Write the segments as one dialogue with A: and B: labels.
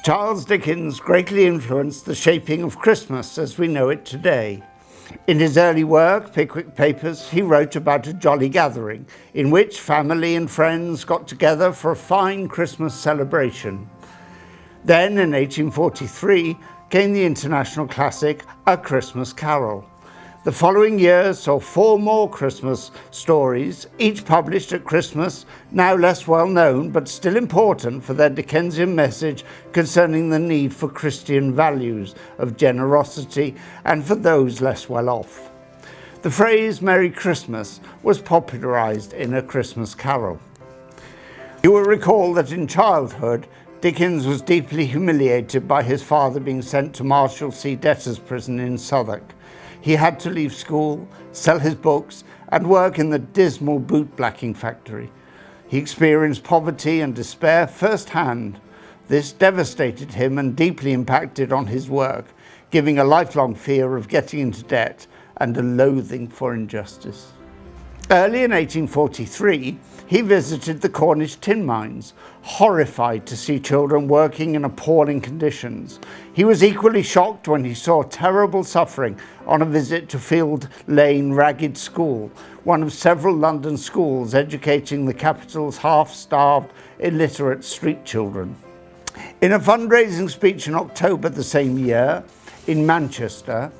A: Charles Dickens greatly influenced the shaping of Christmas as we know it today. In his early work, Pickwick Papers, he wrote about a jolly gathering in which family and friends got together for a fine Christmas celebration. Then, in 1843, came the international classic, A Christmas Carol. The following year saw 4 more Christmas stories, each published at Christmas, now less well known but still important for their Dickensian message concerning the need for Christian values of generosity and for those less well off. The phrase Merry Christmas was popularised in A Christmas Carol. You will recall that in childhood, Dickens was deeply humiliated by his father being sent to Marshalsea debtors' prison in Southwark. He had to leave school, sell his books, and work in the dismal boot-blacking factory. He experienced poverty and despair firsthand. This devastated him and deeply impacted on his work, giving a lifelong fear of getting into debt and a loathing for injustice. Early in 1843, he visited the Cornish tin mines, horrified to see children working in appalling conditions. He was equally shocked when he saw terrible suffering on a visit to Field Lane Ragged School, one of several London schools educating the capital's half-starved, illiterate street children. In a fundraising speech in October the same year, in Manchester,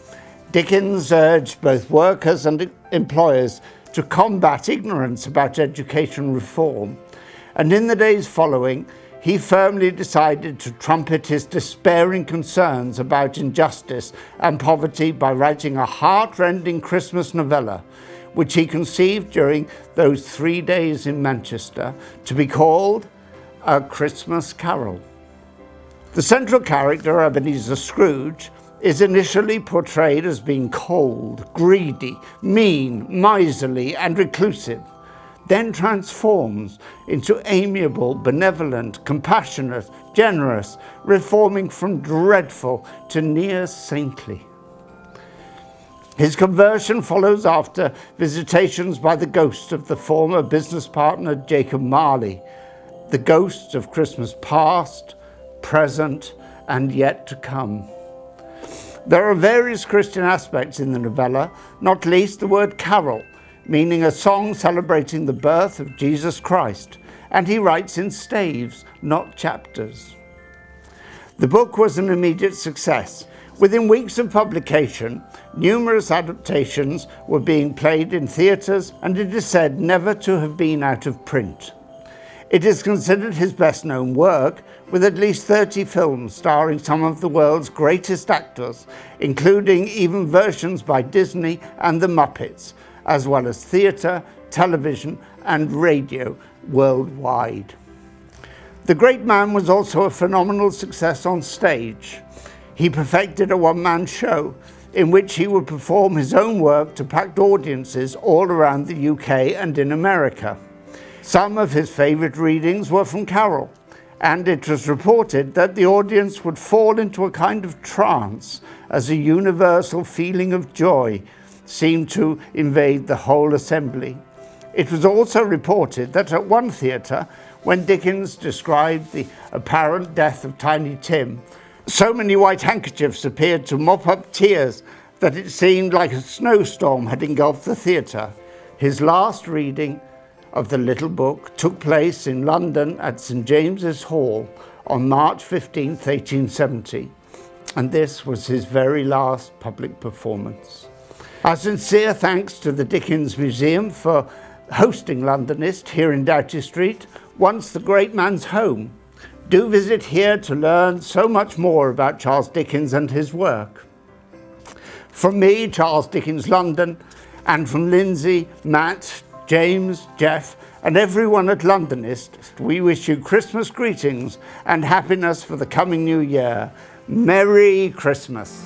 A: Dickens urged both workers and employers to combat ignorance about education reform, and in the days following, he firmly decided to trumpet his despairing concerns about injustice and poverty by writing a heart-rending Christmas novella, which he conceived during those 3 days in Manchester, to be called A Christmas Carol. The central character, Ebenezer Scrooge, is initially portrayed as being cold, greedy, mean, miserly, and reclusive, then transforms into amiable, benevolent, compassionate, generous, reforming from dreadful to near saintly. His conversion follows after visitations by the ghost of the former business partner Jacob Marley, the ghosts of Christmas past, present, and yet to come. There are various Christian aspects in the novella, not least the word carol, meaning a song celebrating the birth of Jesus Christ, and he writes in staves, not chapters. The book was an immediate success. Within weeks of publication, numerous adaptations were being played in theatres, and it is said never to have been out of print. It is considered his best-known work, with at least 30 films starring some of the world's greatest actors, including even versions by Disney and the Muppets, as well as theatre, television, and radio worldwide. The great man was also a phenomenal success on stage. He perfected a one-man show in which he would perform his own work to packed audiences all around the UK and in America. Some of his favourite readings were from Carol, and it was reported that the audience would fall into a kind of trance as a universal feeling of joy seemed to invade the whole assembly. It was also reported that at one theatre, when Dickens described the apparent death of Tiny Tim, so many white handkerchiefs appeared to mop up tears that it seemed like a snowstorm had engulfed the theatre. His last reading of the little book took place in London at St James's Hall on March 15, 1870, and this was his very last public performance. Our sincere thanks to the Dickens Museum for hosting Londonist here in Doughty Street, once the great man's home. Do visit here to learn so much more about Charles Dickens and his work. From me, Charles Dickens London, and from Lindsay, Matt, James, Jeff, and everyone at Londonist, we wish you Christmas greetings and happiness for the coming new year. Merry Christmas.